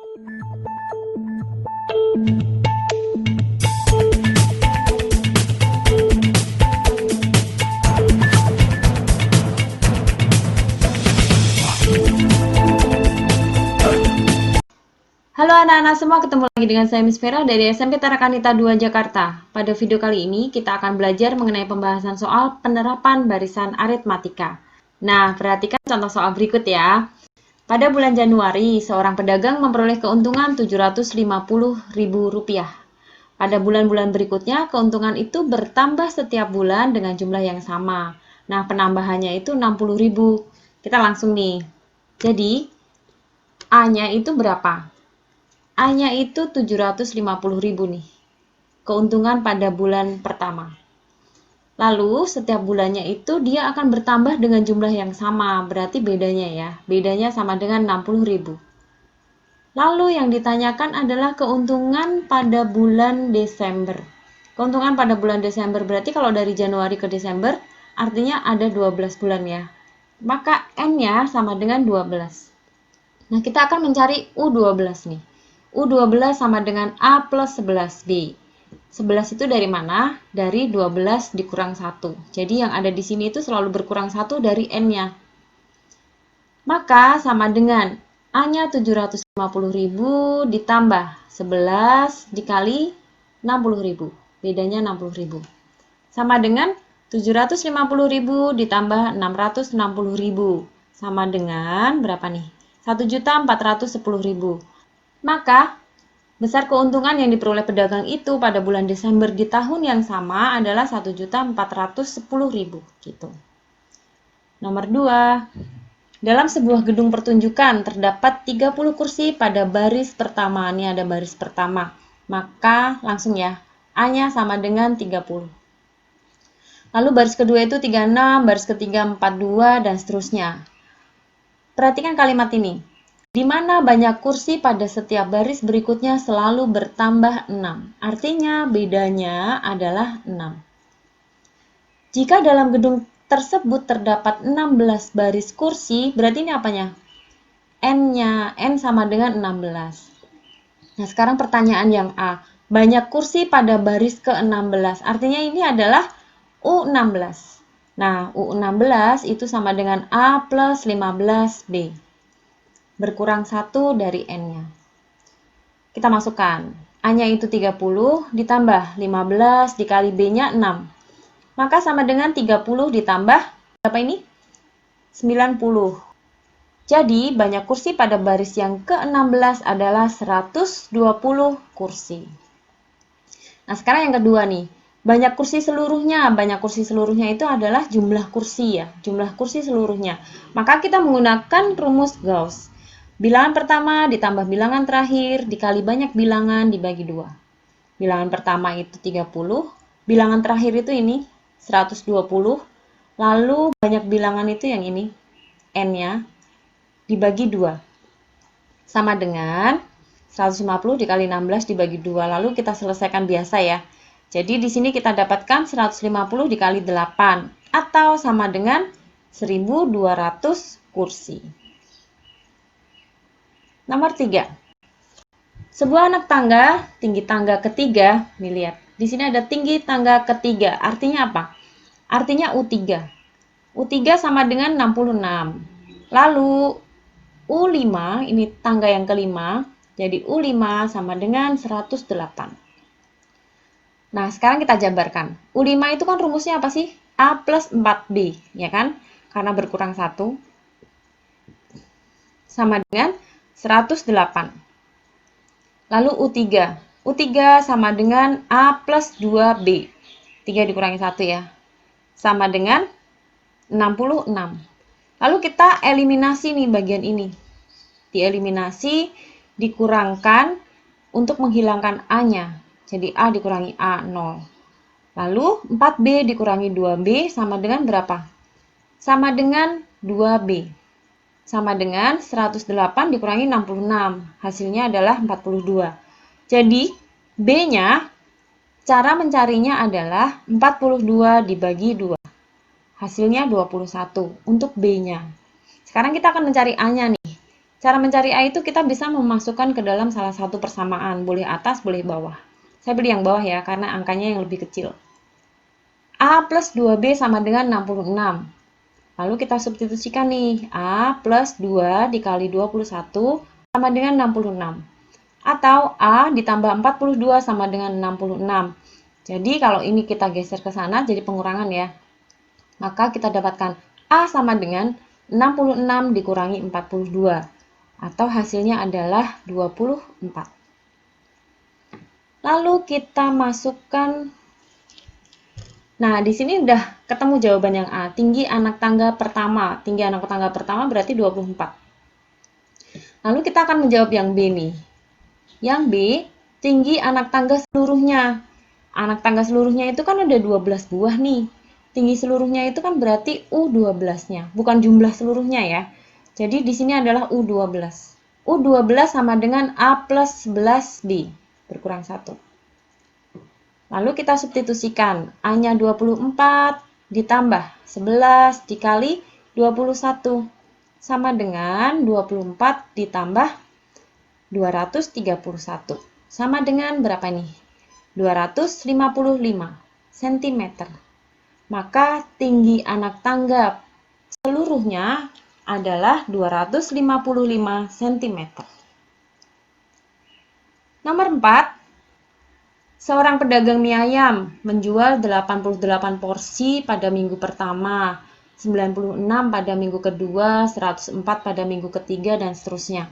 Halo anak-anak semua, ketemu lagi dengan saya Miss Vera dari SMP Tarakanita 2 Jakarta. Pada video kali ini kita akan belajar mengenai pembahasan soal penerapan barisan aritmatika. Nah, perhatikan contoh soal berikut ya. Pada bulan Januari, seorang pedagang memperoleh keuntungan Rp750.000. Pada bulan-bulan berikutnya, keuntungan itu bertambah setiap bulan dengan jumlah yang sama. Nah, penambahannya itu 60.000. Kita langsung nih. Jadi, A-nya itu berapa? A-nya itu 750.000 nih. Keuntungan pada bulan pertama. Lalu setiap bulannya itu dia akan bertambah dengan jumlah yang sama. Berarti bedanya ya. Bedanya sama dengan 60.000. Lalu yang ditanyakan adalah keuntungan pada bulan Desember. Keuntungan pada bulan Desember berarti kalau dari Januari ke Desember artinya ada 12 bulan ya. Maka N-nya sama dengan 12. Nah, kita akan mencari U12 nih. U12 sama dengan A plus 11B. 11 itu dari mana? Dari 12 dikurang 1. Jadi yang ada di sini itu selalu berkurang 1 dari N-nya. Maka sama dengan A-nya 750.000 ditambah 11 dikali 60.000. Bedanya 60.000. Sama dengan 750.000 ditambah 660.000. Sama dengan berapa nih? 1.410.000. Maka, besar keuntungan yang diperoleh pedagang itu pada bulan Desember di tahun yang sama adalah 1.410.000 gitu. Nomor 2. Dalam sebuah gedung pertunjukan terdapat 30 kursi pada baris pertama. Ini ada baris pertama. Maka langsung ya, A-nya sama dengan 30. Lalu baris kedua itu 36, baris ketiga 42 dan seterusnya. Perhatikan kalimat ini. Di mana banyak kursi pada setiap baris berikutnya selalu bertambah 6. Artinya bedanya adalah 6. Jika dalam gedung tersebut terdapat 16 baris kursi, berarti ini apanya? N-nya, N sama dengan 16. Nah, sekarang pertanyaan yang A. Banyak kursi pada baris ke-16. Artinya ini adalah U16. Nah, U16 itu sama dengan A plus 15B. Berkurang 1 dari N-nya. Kita masukkan. A-nya itu 30 ditambah 15 dikali B-nya 6. Maka sama dengan 30 ditambah berapa ini? 90. Jadi banyak kursi pada baris yang ke-16 adalah 120 kursi. Nah, sekarang yang kedua nih. Banyak kursi seluruhnya. Banyak kursi seluruhnya itu adalah jumlah kursi ya. Jumlah kursi seluruhnya. Maka kita menggunakan rumus Gauss. Bilangan pertama ditambah bilangan terakhir dikali banyak bilangan dibagi 2. Bilangan pertama itu 30, bilangan terakhir itu ini 120, lalu banyak bilangan itu yang ini, N-nya, dibagi 2. Sama dengan 150 dikali 16 dibagi 2, lalu kita selesaikan biasa ya. Jadi di sini kita dapatkan 150 dikali 8, atau sama dengan 1.200 kursi. Nomor 3. Sebuah anak tangga, tinggi tangga ketiga, nih lihat. Di sini ada tinggi tangga ketiga, artinya apa? Artinya U3. U3 sama dengan 66. Lalu U5, ini tangga yang kelima, jadi U5 sama dengan 108. Nah, sekarang kita jabarkan. U5 itu kan rumusnya apa sih? A plus 4B, ya kan? Karena berkurang 1. Sama dengan 108. Lalu U3. U3 sama dengan A plus 2B. 3 dikurangi 1 ya. Sama dengan 66. Lalu kita eliminasi nih bagian ini. Dieliminasi, dikurangkan untuk menghilangkan A-nya. Jadi A dikurangi A, 0. Lalu 4B dikurangi 2B sama dengan berapa? Sama dengan 2B. Sama dengan 108 dikurangi 66. Hasilnya adalah 42. Jadi, B-nya, cara mencarinya adalah 42 dibagi 2. Hasilnya 21 untuk B-nya. Sekarang kita akan mencari A-nya nih. Cara mencari A itu kita bisa memasukkan ke dalam salah satu persamaan, boleh atas, boleh bawah. Saya pilih yang bawah ya, karena angkanya yang lebih kecil. A plus 2B sama dengan 66. Lalu kita substitusikan nih, A plus 2 dikali 21 sama dengan 66. Atau A ditambah 42 sama dengan 66. Jadi kalau ini kita geser ke sana jadi pengurangan ya. Maka kita dapatkan A sama dengan 66 dikurangi 42. Atau hasilnya adalah 24. Lalu kita masukkan. Nah, di sini udah ketemu jawaban yang A. Tinggi anak tangga pertama. Tinggi anak tangga pertama berarti 24. Lalu kita akan menjawab yang B nih. Yang B, tinggi anak tangga seluruhnya. Anak tangga seluruhnya itu kan ada 12 buah nih. Tinggi seluruhnya itu kan berarti U12-nya, bukan jumlah seluruhnya ya. Jadi di sini adalah U12. U12 sama dengan A plus 11B, berkurang 1. Lalu kita substitusikan, A-nya 24 ditambah 11 dikali 21 sama dengan 24 ditambah 231. Sama dengan berapa nih? 255 cm. Maka tinggi anak tangga seluruhnya adalah 255 cm. Nomor 4. Seorang pedagang mie ayam menjual 88 porsi pada minggu pertama, 96 pada minggu kedua, 104 pada minggu ketiga, dan seterusnya.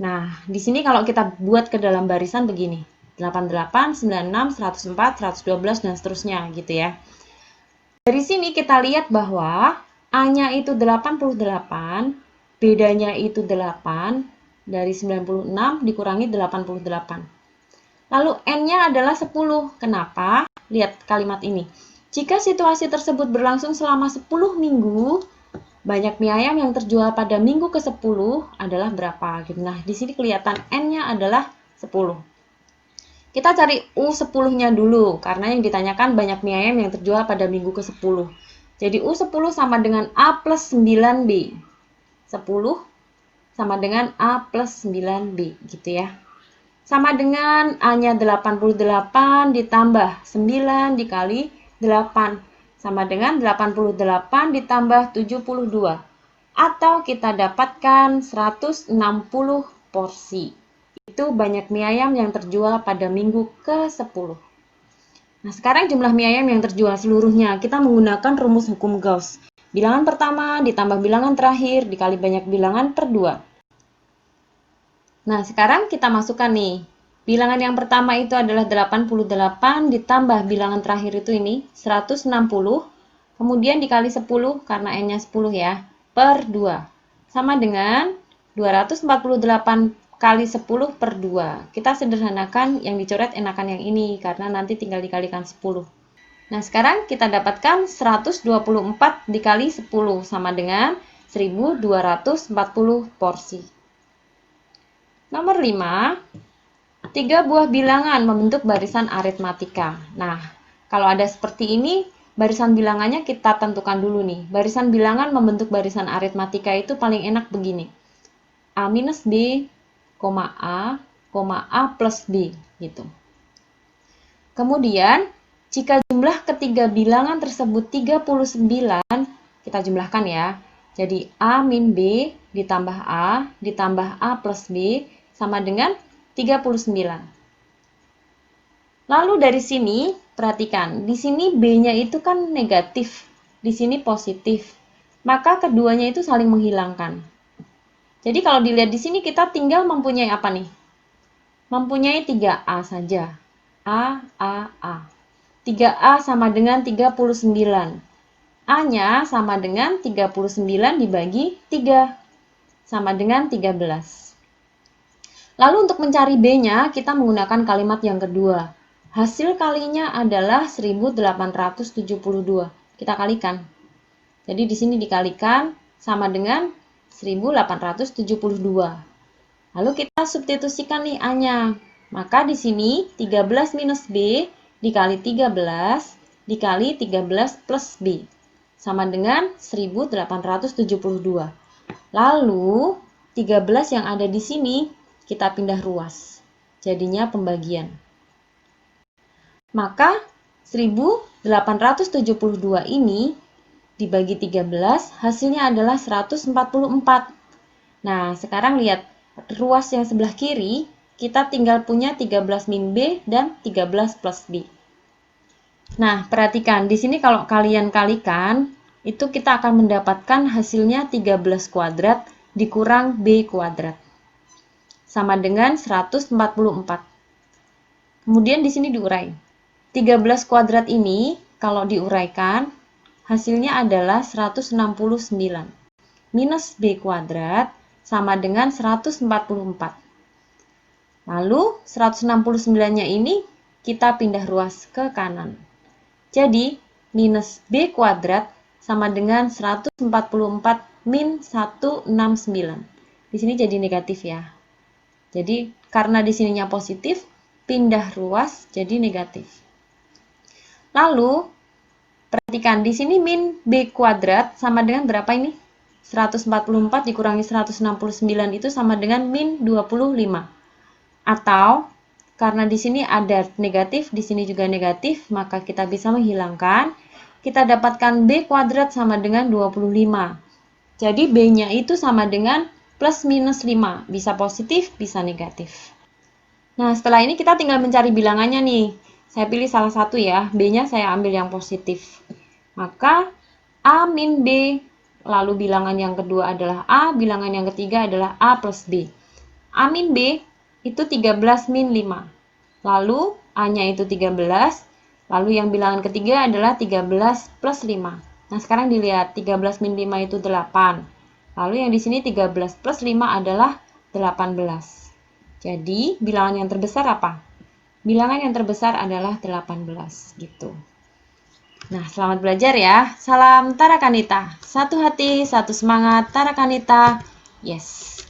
Nah, di sini kalau kita buat ke dalam barisan begini, 88, 96, 104, 112, dan seterusnya gitu ya. Dari sini kita lihat bahwa A-nya itu 88, B-nya itu 8, dari 96 dikurangi 88. Lalu N-nya adalah 10. Kenapa? Lihat kalimat ini. Jika situasi tersebut berlangsung selama 10 minggu, banyak mie ayam yang terjual pada minggu ke-10 adalah berapa? Nah, di sini kelihatan N-nya adalah 10. Kita cari U10-nya dulu, karena yang ditanyakan banyak mie ayam yang terjual pada minggu ke-10. Jadi U10 sama dengan A plus 9B. 10 sama dengan A plus 9B, gitu ya. Sama dengan A-nya 88 ditambah 9 dikali 8. Sama dengan 88 ditambah 72. Atau kita dapatkan 160 porsi. Itu banyak mie ayam yang terjual pada minggu ke-10. Nah, sekarang jumlah mie ayam yang terjual seluruhnya. Kita menggunakan rumus hukum Gauss. Bilangan pertama ditambah bilangan terakhir dikali banyak bilangan per 2. Nah, sekarang kita masukkan nih. Bilangan yang pertama itu adalah 88 ditambah bilangan terakhir itu ini 160. Kemudian dikali 10 karena N-nya 10 ya, per 2. Sama dengan 248 kali 10 per 2. Kita sederhanakan yang dicoret enakan yang ini karena nanti tinggal dikalikan 10. Nah, sekarang kita dapatkan 124 dikali 10 sama dengan 1240 porsi. Nomor 5, 3 buah bilangan membentuk barisan aritmatika. Nah, kalau ada seperti ini, barisan bilangannya kita tentukan dulu nih. Barisan bilangan membentuk barisan aritmatika itu paling enak begini. A minus B, A, A plus B, gitu. Kemudian, jika jumlah ketiga bilangan tersebut 39, kita jumlahkan ya. Jadi, A min B ditambah A plus B, sama dengan 39. Lalu dari sini, perhatikan, di sini B-nya itu kan negatif, di sini positif. Maka keduanya itu saling menghilangkan. Jadi kalau dilihat di sini kita tinggal mempunyai apa nih? Mempunyai 3A saja. A. 3A sama dengan 39. A-nya sama dengan 39 dibagi 3. Sama dengan 13. Lalu untuk mencari B-nya, kita menggunakan kalimat yang kedua. Hasil kalinya adalah 1872. Kita kalikan. Jadi di sini dikalikan sama dengan 1872. Lalu kita substitusikan nih A-nya. Maka di sini 13 minus B dikali 13 dikali 13 plus B. Sama dengan 1872. Lalu 13 yang ada di sini kita pindah ruas. Jadinya pembagian. Maka 1872 ini dibagi 13 hasilnya adalah 144. Nah, sekarang lihat ruas yang sebelah kiri, kita tinggal punya 13 min B dan 13 plus B. Nah, perhatikan di sini kalau kalian kalikan, itu kita akan mendapatkan hasilnya 13 kuadrat dikurang B kuadrat. Sama dengan 144. Kemudian di sini diurai. 13 kuadrat ini kalau diuraikan, hasilnya adalah 169. Minus B kuadrat sama dengan 144. Lalu 169-nya ini kita pindah ruas ke kanan. Jadi minus B kuadrat sama dengan 144 min 169. Di sini jadi negatif ya. Jadi karena di sininya positif, pindah ruas jadi negatif. Lalu perhatikan di sini min B kuadrat sama dengan berapa ini? 144 dikurangi 169 itu sama dengan min 25. Atau karena di sini ada negatif, di sini juga negatif, maka kita bisa menghilangkan. Kita dapatkan B kuadrat sama dengan 25. Jadi B-nya itu sama dengan plus minus 5. Bisa positif, bisa negatif. Nah, setelah ini kita tinggal mencari bilangannya nih. Saya pilih salah satu ya, B-nya saya ambil yang positif. Maka A min B, lalu bilangan yang kedua adalah A, bilangan yang ketiga adalah A plus B. A min B itu 13 min 5. Lalu A-nya itu 13. Lalu yang bilangan ketiga adalah 13 plus 5. Nah, sekarang dilihat 13 min 5 itu 8. Lalu yang di sini 13 plus 5 adalah 18. Jadi, bilangan yang terbesar apa? Bilangan yang terbesar adalah 18 gitu. Nah, selamat belajar ya. Salam Tara Kanita. Satu hati, satu semangat, Tara Kanita. Yes.